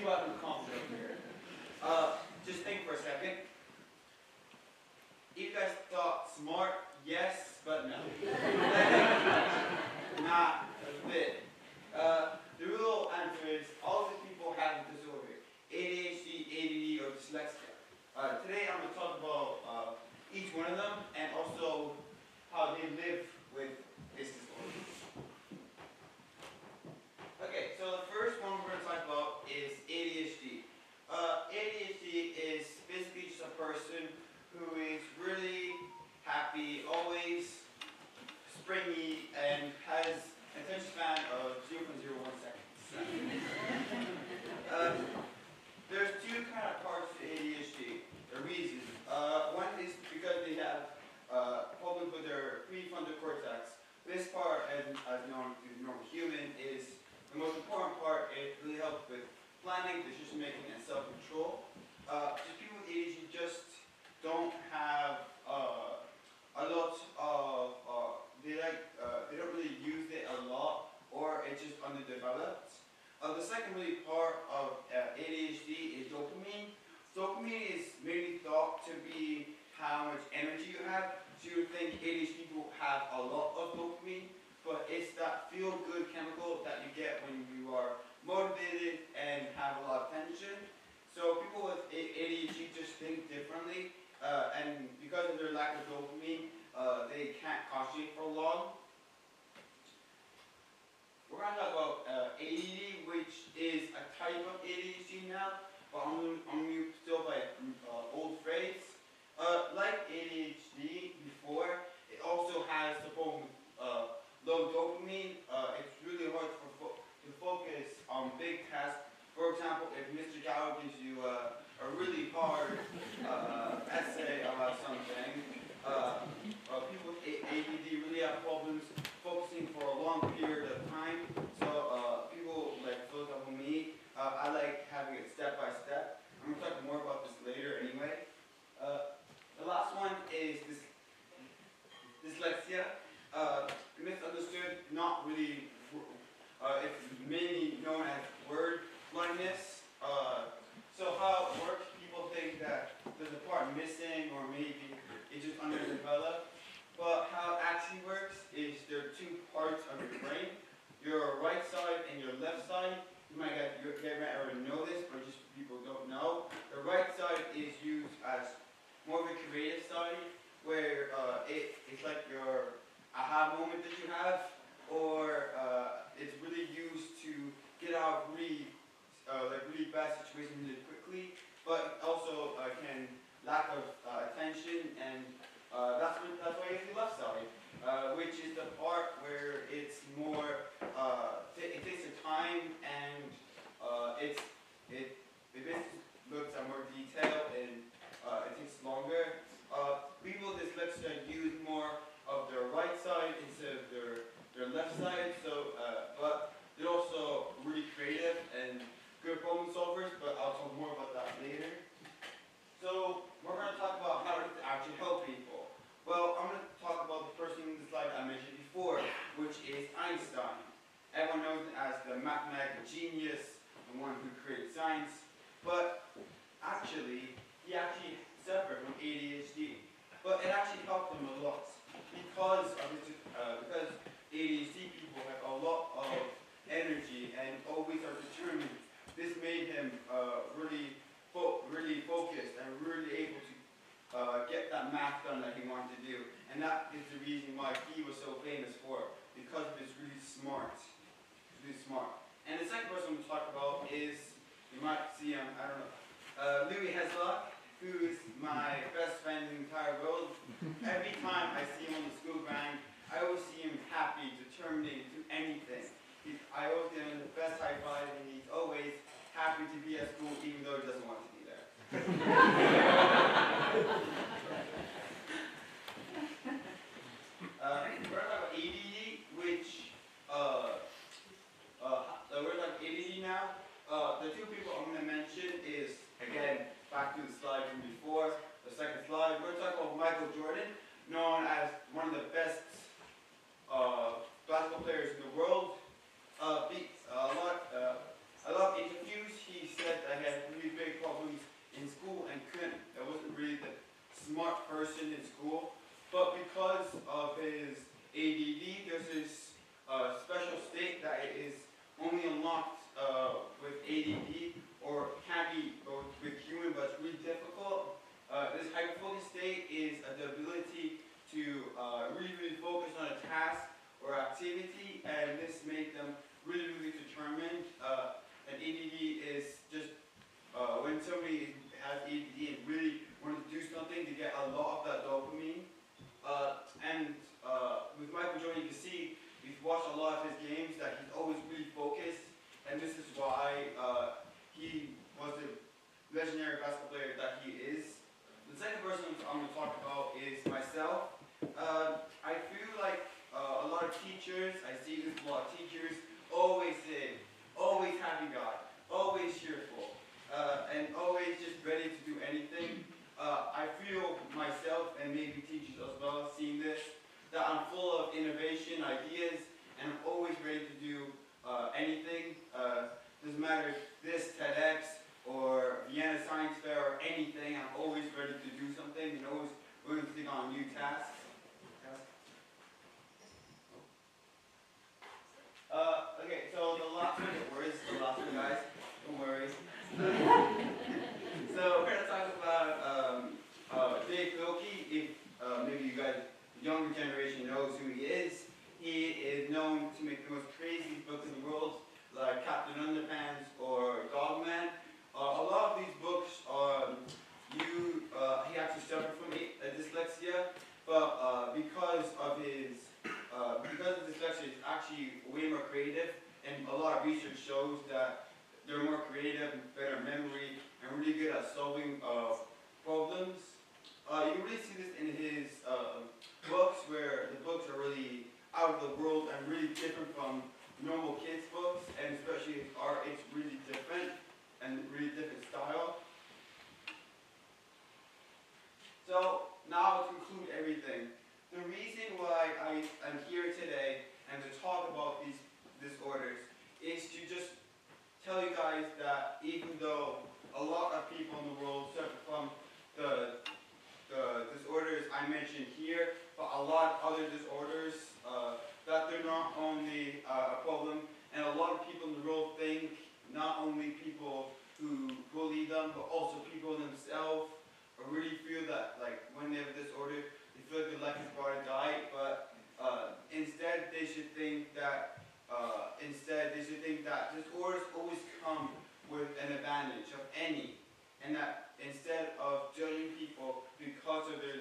people have been confident here. Just think for a second. You guys thought smart, yes, but no. Not a bit. The real answer is all these people have a disorder. ADHD, ADD, or dyslexia. Today I'm going to talk about each one of them and also how they live with this disorder. Okay, so the first one we're going to talk about is ADHD. ADHD is basically just a person who is really happy, always springy, and has an attention span of 0.01 seconds. There's two kind of parts to ADHD, or reasons. One is because they have problems with their prefrontal cortex. This part, as known to the normal human, is the most important part. It really helps with planning, decision making, and self-control. Just people with ADHD just don't have a lot of they don't really use it a lot, or it's just underdeveloped. The second really part of ADHD is dopamine. Dopamine is mainly thought to be how much energy you have. So you would think ADHD people have a lot of dopamine, but it's that feel-good chemical that you get when you are motivated and have a lot of tension. So people with ADHD just think differently, and because of their lack of dopamine, they can't concentrate for long. We're going to talk about ADD, which is a type of ADHD now, but I'm going to still by an old phrase. Like ADHD before, it also has the problem with low dopamine. It's really hard to focus on big tasks. For example, if Mr. Tijl gives you a really hard essay about something, people with ADD really have problems focusing for a long period of time. So people like, for example, me, I like having it step by step. I'm going to talk more about this later anyway. The last one is dyslexia. Misunderstood, not really, it's mainly known as word blindness. So how it works, people think that there's a part missing or maybe it's just underdeveloped. But how it actually works is there are two parts of your brain, your right side and your left side. You might already know this, but just people don't know. The right side is used as more of a creative side, where it's like your aha moment that you have, or it's really used to get out of really bad situations really quickly, but also can lack of attention, and that's why you have the left side, which is the part where it's more it takes the time, and it basically looks at more detail, and it takes longer. People with dyslexia use more of their right side instead of their left side. So, but they're also really creative and good problem solvers. But I'll talk more about that later. So we're going to talk about how to actually help people. Well, I'm going to talk about the person in the slide I mentioned before, which is Einstein. Everyone knows him as the mathematical genius, the one who created science. But actually, he actually suffered from ADHD. But it actually helped him a lot because ADHD people have a lot of energy and always are determined. This made him really focused and really able to get that math done that he wanted to do. And that is the reason why he was so famous for it, because of his really smart. And the second person we'll talk about is, you might see him, I don't know, Louis Heslock, who is my best friend in the entire world. Every time I see him on the school ground, I always see him happy, determined to do anything. I always give him the best high five, and he's always happy to be at school even though he doesn't want to be there. We're talking about ADD, which we're talking about ADD now. The two people I'm going to mention is, again, back to the slide from before, the second slide. We're talking about Michael Jordan, known as one of the best basketball players in the world. A lot of interviews, he said doesn't matter this TEDx or Vienna Science Fair or anything, I'm always ready to do something and always willing to take on new tasks. Okay, so the last one, where is the last one, guys? Don't worry. So we're going to talk about Dave Filkey. If maybe you guys, the younger generation, knows who he is. He is known to make the most crazy books in the world, like Captain Underpants or Dogman. A lot of these books are, he actually suffered from dyslexia, but because of dyslexia, it's actually way more creative, and a lot of research shows that they're more creative, better memory, and really good at solving problems. You really see this in his books, where the books are really out of the world and really different from normal kids' books, and especially his art, it's really different and really different style. So now to conclude everything, the reason why I am here today and to talk about these disorders is to just tell you guys that even though a lot of people in the world suffer from the disorders I mentioned here, but a lot of other disorders, that they're not only a problem, and a lot of people in the world think not only people who bully them, but also people themselves really feel that, like, when they have a disorder, they feel like their life is about to die, but instead they should think that disorders always come with an advantage of any, and that instead of judging people because of their